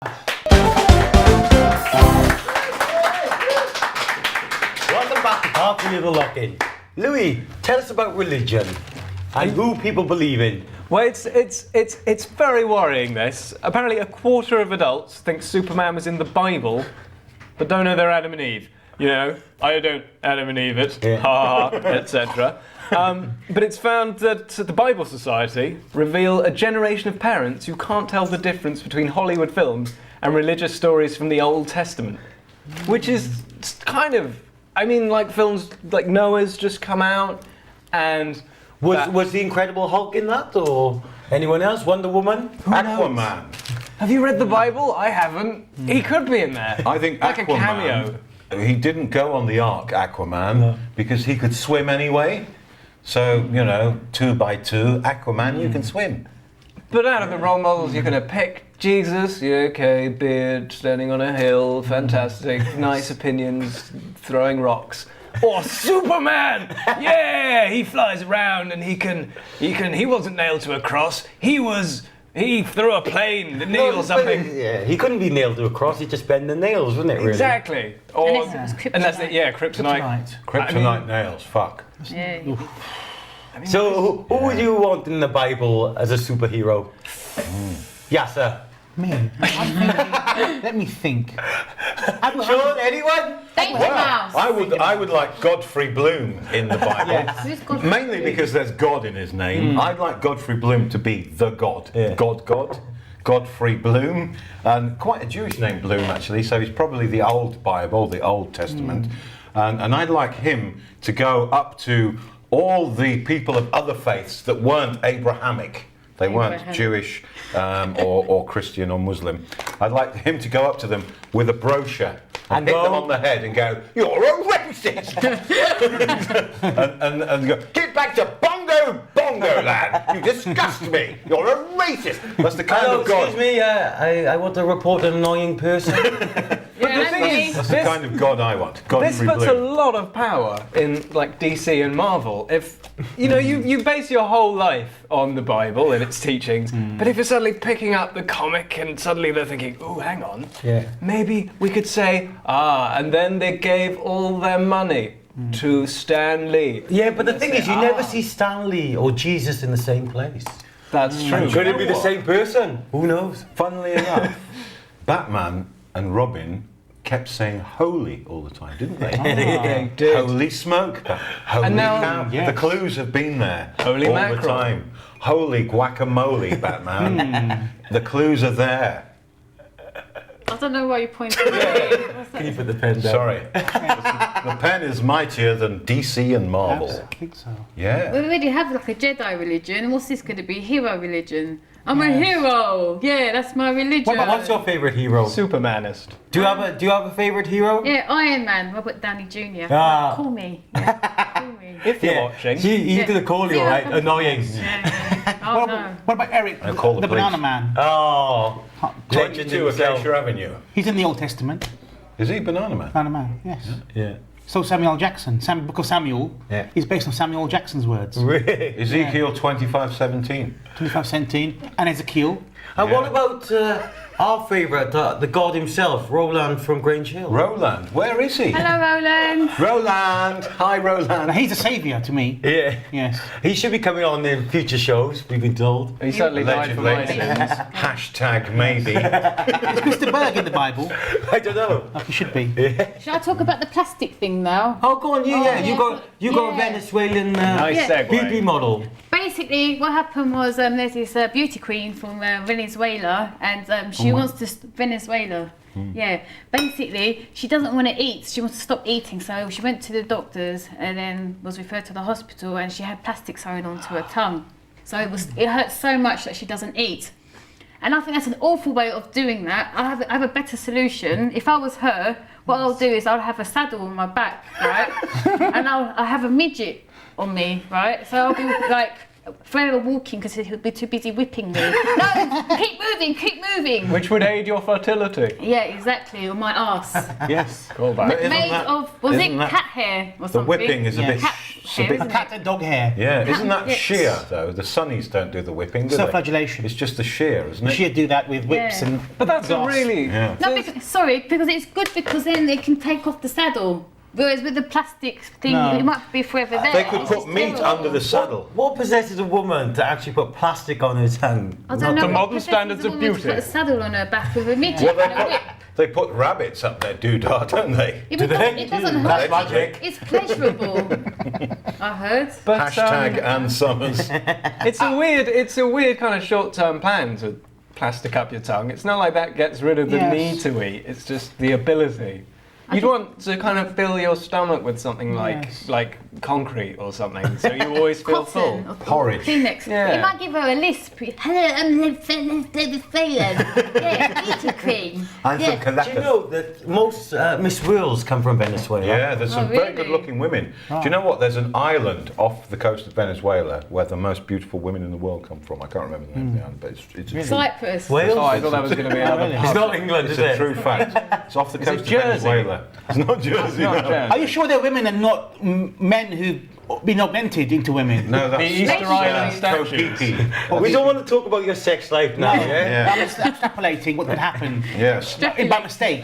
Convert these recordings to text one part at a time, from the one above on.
Welcome back to part 3 of the lock-in. Louis, tell us about religion and who people believe in. Well, it's very worrying, this. Apparently a quarter of adults think Superman was in the Bible, but don't know they're Adam and Eve. You know, I don't Adam and Eve it, ha ha, etc. But it's found that the Bible Society reveal a generation of parents who can't tell the difference between Hollywood films and religious stories from the Old Testament. Which is kind of, I mean, like films like Noah's just come out, and Was the Incredible Hulk in that, or anyone else? Wonder Woman? Aquaman. have you read the Bible? I haven't. He could be in there. I think like Aquaman, a cameo. He didn't go on the ark, Aquaman, because he could swim anyway. So, you know, 2 by 2, Aquaman, you can swim. But out of the role models, you're going to pick Jesus, yeah, okay, beard, standing on a hill, fantastic, nice opinions, throwing rocks. Or Superman! Yeah, he flies around and he wasn't nailed to a cross. He threw a plane, didn't he, or something? Yeah, he couldn't be nailed to a cross, he'd just bend the nails, wouldn't it, really? Exactly. Or, Unless it was kryptonite. kryptonite. Kryptonite nails, fuck. Yeah. So, who would you want in the Bible as a superhero? Yasser. Me? Let me think. Sean, anyone? Thank you, Mouse. I would like Godfrey Bloom in the Bible. Who's Godfrey Mainly Bloom? because there's God in his name. I'd like Godfrey Bloom to be the God. Yeah. God. Godfrey Bloom. And quite a Jewish name, Bloom, actually. So he's probably the old Bible, the Old Testament. And I'd like him to go up to all the people of other faiths that weren't Abrahamic. They weren't Jewish or Christian or Muslim. I'd like him to go up to them with a brochure and hit them on the head and go, "You're a racist!" and go, "Get back to Bongo land! You disgust me! You're a racist!" That's the kind Hello, of God. excuse me, I want to report an annoying person. Yeah, that's me. That's the kind of God I want. This Godfrey puts a Bloom. lot of power in like DC and Marvel. If you base your whole life on the Bible and its teachings, but if you're suddenly picking up the comic and suddenly they're thinking, "Oh, hang on, maybe we could say, and then they gave all their money to Stan Lee." Yeah, but the thing is, you never see Stanley or Jesus in the same place. That's true. Could it be the same person? Who knows? Funnily enough, Batman and Robin kept saying holy all the time, didn't they? They did. Holy smoke, holy And now- cow. Yes. The clues have been there Holy all mackerel. the time. Holy guacamole, Batman. The clues are there. I don't know why you pointed at me. What's Can you that? put the pen down? Sorry. The pen is mightier than DC and Marvel. I think so. Yeah. We already have like a Jedi religion. What's this going to be? Hero religion. I'm a hero. Yeah, that's my religion. What's your favourite hero? Supermanist. Do you have a favourite hero? Yeah, Iron Man, Robert Downey Jr. Ah. Call me. Yeah, call me. If you're watching. He's gonna call you, right? Annoying. Yeah. Oh no. What about Eric, I'll call the police. Banana Man? Oh, 22 himself. Acacia Avenue. He's in the Old Testament. Is he Banana Man? Banana Man, yes. Yeah. So Samuel Jackson, Book of Samuel, Yeah. is based on Samuel Jackson's words. Really? Ezekiel 25:17. 25:17, and Ezekiel. And what about our favourite, the god himself, Roland from Grange Hill? Roland, where is he? Hello, Roland. Roland! Hi, Now, Roland. he's a saviour to me. Yeah. Yes. He should be coming on in future shows, we've been told. He certainly died for my Allegedly. sins. Hashtag maybe. Is Mr. Berg in the Bible? I don't know. Like he should be. Shall I talk about the plastic thing now? Oh, go on, Oh, yeah. yeah. You got a Yeah. Venezuelan Nice Yeah. beauty segue. model. Basically, what happened was there's this beauty queen from Venezuela, and she wants to Venezuela. Yeah. Basically, she doesn't want to eat. She wants to stop eating, so she went to the doctors and then was referred to the hospital, and she had plastic sewn onto her tongue. So it hurt so much that she doesn't eat. And I think that's an awful way of doing that. I have a better solution. If I was her, what I'll do is I'll have a saddle on my back, right? And I'll have a midget on me, right? So I'll be like forever walking because he'll be too busy whipping me. No, keep moving. Which would aid your fertility. Yeah, exactly, on my arse. Yes. Call back. But isn't Made that- of, was it isn't that- cat hair or The something? whipping is a bit. Cat it's a hair, bit. isn't Cat it? and dog hair. Yeah, isn't that Yes. shear though? The sunnies don't do the whipping, do they? Self-flagellation. It's just the shear, isn't it? She'd do that with whips Yeah. and. But that's a glass. really. Yeah. No, because it's good because then they can take off the saddle. Whereas with the plastic thing, No. it might be forever there. They could It's put just meat terrible. under the saddle. What possesses a woman to actually put plastic on her tongue? I don't know. The what modern possesses standards a of woman to beauty. Put a saddle on her back with a midget Well, and a whip. they put rabbits up their doodah, don't they? Yeah, Do but they? it doesn't That's hurt. magic. It's pleasurable. I heard. But, Hashtag Ann Summers. it's a weird kind of short-term plan to plastic up your tongue. It's not like that gets rid of the Yes. need to eat. It's just the ability. You'd want to kind of fill your stomach with something Yes. like concrete or something, so you always feel full. Cotton or Porridge. Kleenex. Yeah. You might give her a lisp. Hello, I'm David Phelan. Yeah, beauty cream. I'm Yeah. from Do you know that most Miss Worlds come from Venezuela? Yeah, there's some Oh, very really? good-looking women. Do you know what? There's an island off the coast of Venezuela where the most beautiful women in the world come from. I can't remember the name of the island, but it's a true, Cyprus. Wales? Oh, I thought that was going to be another. It's not England, it's is a it? true fact. It's off the Is coast it of Jersey? Venezuela. It's not Jersey. Not no. Jersey. Are you sure they're women and not men who've been augmented into women? No, that's The Easter Island statues. Kopiki. We don't want to talk about your sex life now, No, yeah? I'm extrapolating what could happen Yes. by mistake.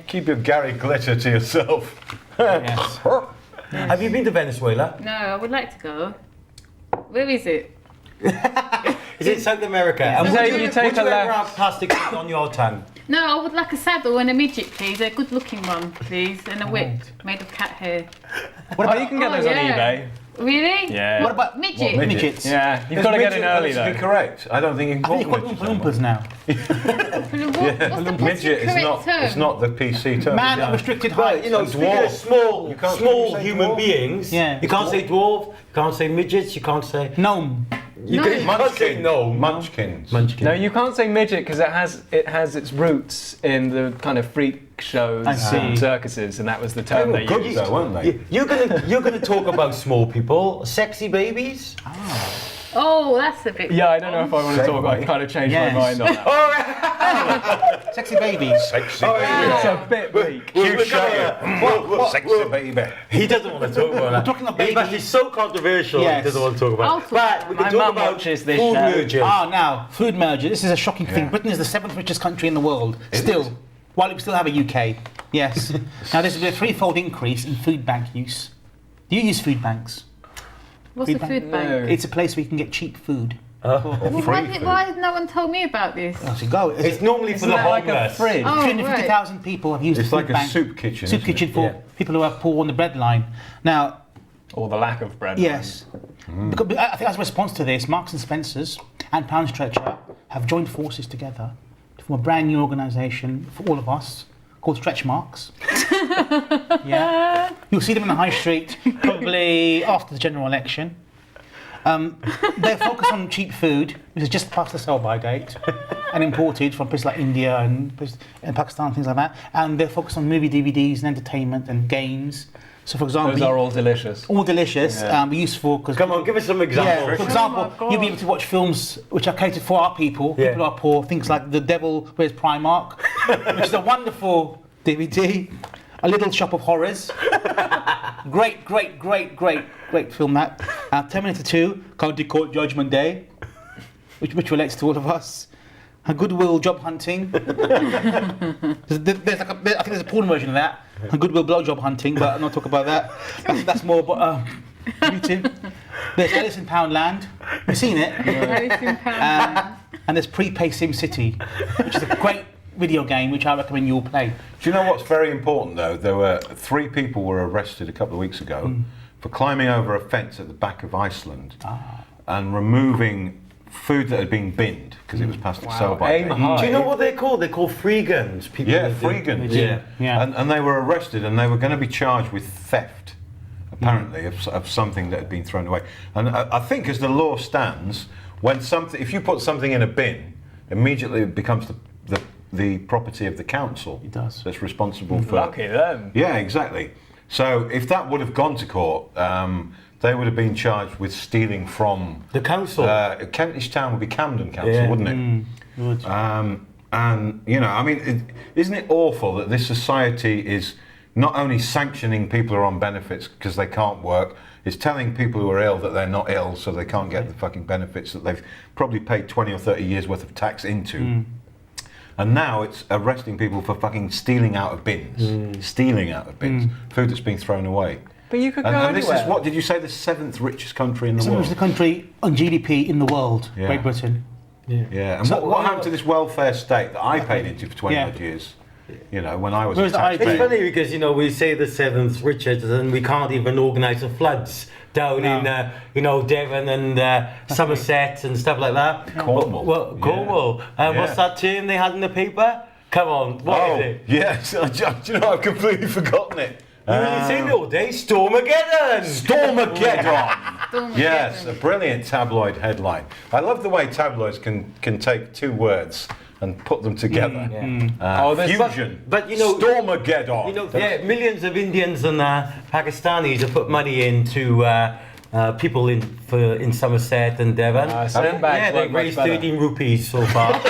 Keep your Gary Glitter to yourself. Yes. Have you been to Venezuela? No, I would like to go. Where is it? Is it South America? And So would you you, take would you a ever left. have plastic on your tongue? No, I would like a saddle and a midget, please. A good-looking one, please, and a whip made of cat hair. What Oh, about you can get Oh, those on yeah. eBay. Really? Yeah. what about Midget. What, midgets? Yeah, you've Is got to get midget in early politically though. correct? I don't think you can I think call you them call them midgets anymore. Oompas now. What's the Midget is correct not. term? It's not the PC term. Man is of it? restricted But, height. you know, And speaking dwarf. of small, You can't small say human dwarf. beings, Yeah. you can't say dwarf, you can't say midgets, you can't say... Gnome. You, No. can, you can't say no. Munchkins. Munchkin. No, you can't say midget because it has its roots in the kind of freak shows I see. and circuses, and that was the They term were they good used. though, weren't they? You're gonna talk about small people, sexy babies. Oh, that's a bit. Yeah, I don't know if I want to talk. I've kind of changed Yes. my mind on that. Sexy babies. Sexy It's baby. a bit bleak. You shut it. Sexy baby. He doesn't want to talk about that. Talking of It's babies. actually so controversial. Yes. He doesn't want to talk I'll about. talk But we can My talk mum about watches this food show. mergers. Now, food merger. This is a shocking thing. Britain is the 7th richest country in the world. Still. While we still have a UK. Yes. Now, there's been a threefold increase in food bank use. Do you use food banks? What's the Food food bank? bank? No. It's a place where you can get cheap food. Well, Free food. why did no one tell me about this? Off you go. It's normally for Isn't the that like a homeless. fridge? Oh, 350,000 people have used It's the like food a bank. soup kitchen. Soup isn't it? kitchen for Yeah. people who are poor on the breadline. Now, Or the lack of bread. yes. Because I think as a response to this, Marks and Spencer's and Pound Stretcher have joined forces together to form a brand new organisation for all of us called Stretch Marks. Yeah. You'll see them in the high street probably after the general election. They're focused on cheap food, which is just past the sell-by date, and imported from places like India and Pakistan, things like that. And they're focused on movie DVDs and entertainment and games. So, for example, Those are all delicious. all delicious, Yeah. be useful because. Come on, give us some Yeah, examples. for example, Oh my God. you'll be able to watch films which are catered for our people, Yeah. people who are poor, things like The Devil Wears Primark, which is a wonderful DVD, A Little Shop of Horrors. Great film that. Terminator 2, County Court Judgment Day, which relates to all of us. A Goodwill Job Hunting. there's like I think there's a porn version of that. A Goodwill Blowjob Hunting, but I'm not talking about that. That's more YouTube. There's Alice in Poundland. You've seen it. And there's Prepay Sim City, which is a great video game which I recommend you all play. Do you know what's very important though? There were 3 people were arrested a couple of weeks ago for climbing over a fence at the back of Iceland and removing food that had been binned because it was past the sell-by Aim date. high. Do you know what they're called? They're called freegans. People Yeah, that do- freegans. Yeah. Yeah. And they were arrested and they were going to be charged with theft, apparently, of something that had been thrown away. And I think as the law stands, if you put something in a bin, immediately it becomes the property of the council. It does. That's responsible for. Lucky them. Yeah, exactly. So if that would have gone to court, they would have been charged with stealing from The council. Kentish Town would be Camden Council, Yeah. wouldn't it? Good. And you know, I mean, isn't it awful that this society is not only sanctioning people who are on benefits because they can't work, it's telling people who are ill that they're not ill, so they can't get the fucking benefits that they've probably paid 20 or 30 years worth of tax into. And now it's arresting people for fucking stealing out of bins, food that's been thrown away. But you could go And this anywhere. is what did you say? The 7th richest country in the It's world. the country on GDP in the world, Yeah. Great Britain. Yeah. And So what happened to this welfare state that I paid into for 20 Yeah. odd years? You know, when I was Where's a the taxpayer. It's funny because we say the 7th richest, and we can't even organise the floods down in Devon and Somerset and stuff like that. Cornwall. Well, Cornwall. What's Yeah. that term they had in the paper? Come on, what is it? yes. Do you know, I've completely forgotten it. You've been saying it all day. Stormageddon. Stormageddon. Yes, a brilliant tabloid headline. I love the way tabloids can take two words and put them together. Fusion. But you know, Stormageddon. millions of Indians and Pakistanis have put money into people in Somerset and Devon. Sandbags They've work much raised better. 13 rupees so far. So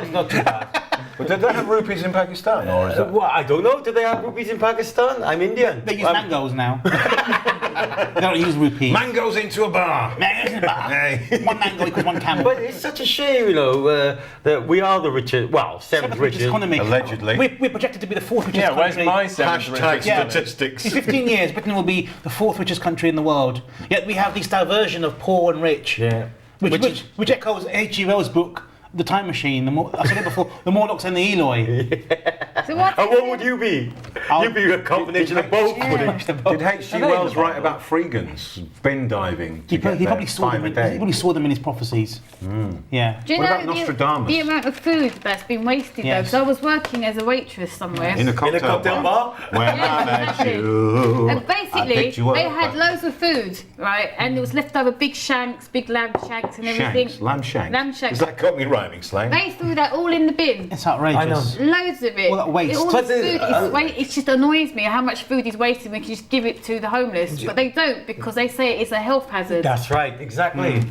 it's not too bad. But did they have rupees in Pakistan, or is that? Well, I don't know. Do they have rupees in Pakistan? I'm Indian. They use mangoes now. They don't use rupees. Mangoes into a bar. Mangoes in a bar. Hey. One mango equals one camel. But it's such a shame, that we are the richest. Well, seventh richest. economy. Allegedly. We're projected to be the fourth richest Yeah, where's country. my 7th Hashtag richest? Yeah. statistics. In 15 years, Britain will be the fourth richest country in the world. Yet we have this diversion of poor and rich. Yeah. Which echoes H.G. Wells' book, The Time Machine. I said it before, the Morlocks and the Eloi. So what? And what would you be? You'd be a combination of both, wouldn't you? Did H.G. Wells write about freegans bin diving to He get probably their saw them. 5 a He day? probably saw them in his prophecies. Yeah. Do you What know about Nostradamus? the amount of food that's been wasted though? Yes. Because I was working as a waitress somewhere. In a cocktail bar? When Yeah, I met exactly. you, And I basically, picked you up. they had loads of food, right? And there was leftover big shanks, big lamb shanks, and everything. Shanks, lamb shanks. Lamb shanks. Has that got me rhyming slang? They threw that all in the bin. It's outrageous. I know. Loads of it. All that waste. All But this the- food it just annoys me how much food is wasted. We can just give it to the homeless, but they don't because they say it's a health hazard. That's right, exactly.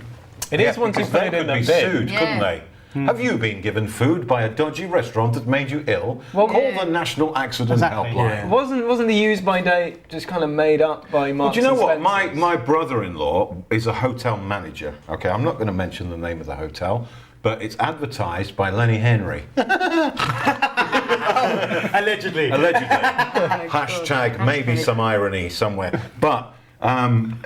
It is once you because put they it in could the be bin. sued, Yeah. couldn't they? Have you been given food by a dodgy restaurant that made you ill? Well, Call yeah. the National Accident Exactly, Helpline. yeah. Wasn't the use by date just kind of made up by Well, Marks do you know and what? Spencer's? My brother-in-law is a hotel manager. Okay, I'm not going to mention the name of the hotel, but it's advertised by Lenny Henry. Allegedly. Allegedly. Hashtag maybe some irony somewhere. But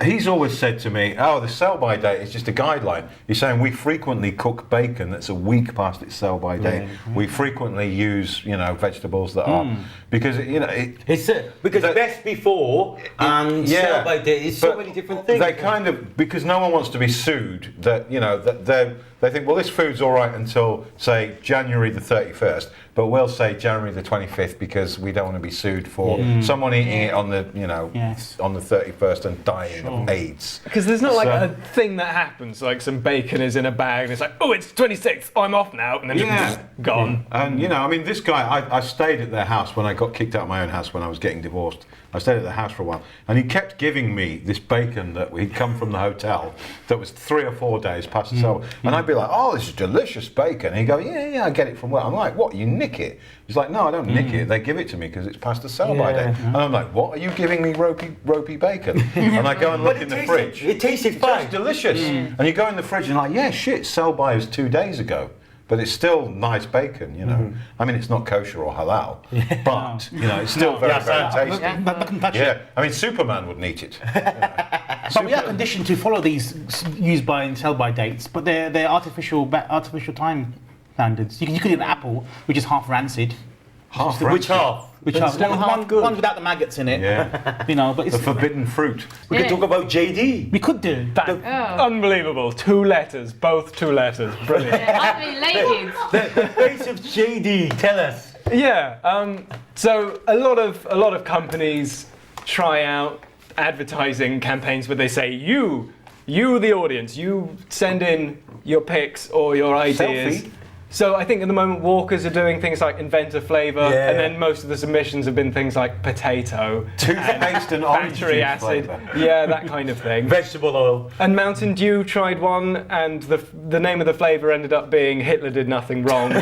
he's always said to me, oh, the sell-by date is just a guideline. He's saying we frequently cook bacon that's a week past its sell-by date. We frequently use, vegetables that are... Because, It's because That- best before and Yeah, sell by date is so but many different things. They kind of, because no one wants to be sued, that they think, well, this food's all right until, say, January the 31st, but we'll say January the 25th because we don't want to be sued for someone eating it on the, Yes. on the 31st and dying of AIDS. Because there's not like So- a thing that happens, like some bacon is in a bag and it's like, oh, it's 26th, I'm off now, and then Yeah. just gone. And this guy, I stayed at their house when I got kicked out of my own house when I was getting divorced. I stayed at the house for a while, and he kept giving me this bacon that he'd come from the hotel that was 3 or 4 days past the sell. And I'd be like, oh, this is delicious bacon. And he'd go, yeah, I get it from where? I'm like, what, you nick it? He's like, no, I don't nick it. They give it to me because it's past the sell-by date. And I'm like, what, are you giving me ropey bacon? And I go and look in the fridge. It tasted It's fine. delicious. And you go in the fridge and like, yeah, shit, sell-by was 2 days ago. But it's still nice bacon, I mean, it's not kosher or halal, but, it's still very tasty. But can touch it. Yeah, I mean, Superman wouldn't eat it. But we are conditioned to follow these use by and sell by dates, but they're artificial time standards. You could eat an apple, which is half rancid. Half Which half? Which But half, still one, half one, good. one without the maggots in it. Yeah, But the it's, forbidden fruit. We could talk about JD. we could do. Unbelievable. 2 letters, both 2 letters. Brilliant. Unrelated. The face of JD. Tell us. Yeah. So a lot of companies try out advertising campaigns where they say you the audience, you send in your pics or your ideas. Selfie. So I think at the moment walkers are doing things like invent a flavour, and then most of the submissions have been things like potato, Toothpaste and orange battery juice acid, flavour. yeah, that kind of thing. Vegetable oil. And Mountain Dew tried one, and the name of the flavour ended up being Hitler did nothing wrong,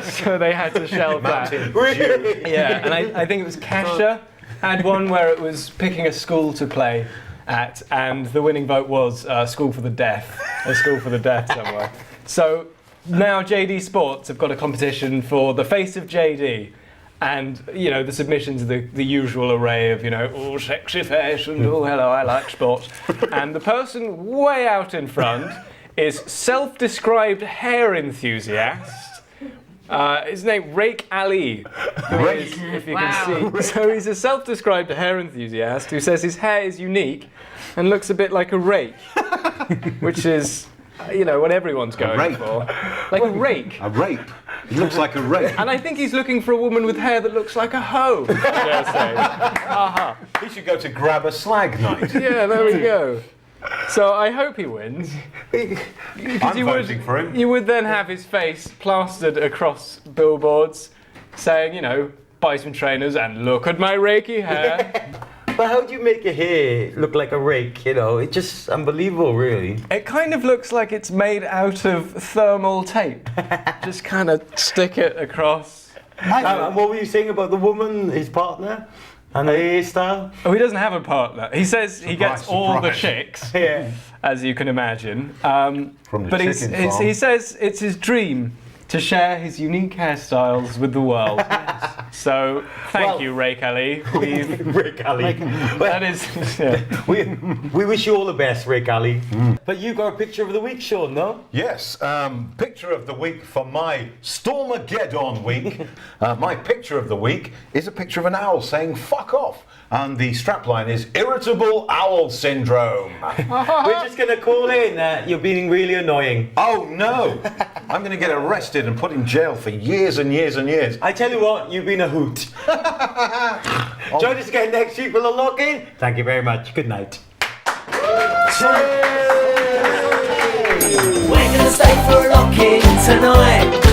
so they had to shelve that. Mountain Dew. Yeah, and I think it was Kasha had one where it was picking a school to play at, and the winning vote was School for the Deaf, a school for the deaf somewhere. So now JD Sports have got a competition for the face of JD, and the submissions are the usual array of oh, sexy face and oh, hello, I like sports. And the person way out in front is self-described hair enthusiast. His name Rake Ali, who is, if you can see. So he's a self-described hair enthusiast who says his hair is unique and looks a bit like a rake, which is what everyone's going for. Like a rake. A rape. He looks like a rape. And I think he's looking for a woman with hair that looks like a hoe, dare say. Aha. He should go to grab a slag night. Yeah, there we go. So I hope he wins. I'm voting for him. You would then have his face plastered across billboards saying, buy some trainers and look at my rakey hair. But how do you make your hair look like a rake? It's just unbelievable, really. It kind of looks like it's made out of thermal tape. Just kind of stick it across. And what were you saying about the woman, his partner, and the hairstyle? Oh, he doesn't have a partner. He says he gets all the surprise. chicks, Yeah. as you can imagine. From the But chicken farm. he says it's his dream to share his unique hairstyles with the world. So thank you, Rake Ali. Rick Ali. That is. Yeah. We wish you all the best, Rick Ali. But you got a picture of the week, Sean, no? Yes, picture of the week for my Stormageddon week. My picture of the week is a picture of an owl saying "fuck off," and the strapline is "irritable owl syndrome." We're just going to call in you're being really annoying. Oh no! I'm going to get arrested and put in jail for years and years and years. I tell you what, you've been a hoot. Join us again next week for the lock-in. Thank you very much. Good night. We're gonna stay for a lock-in tonight.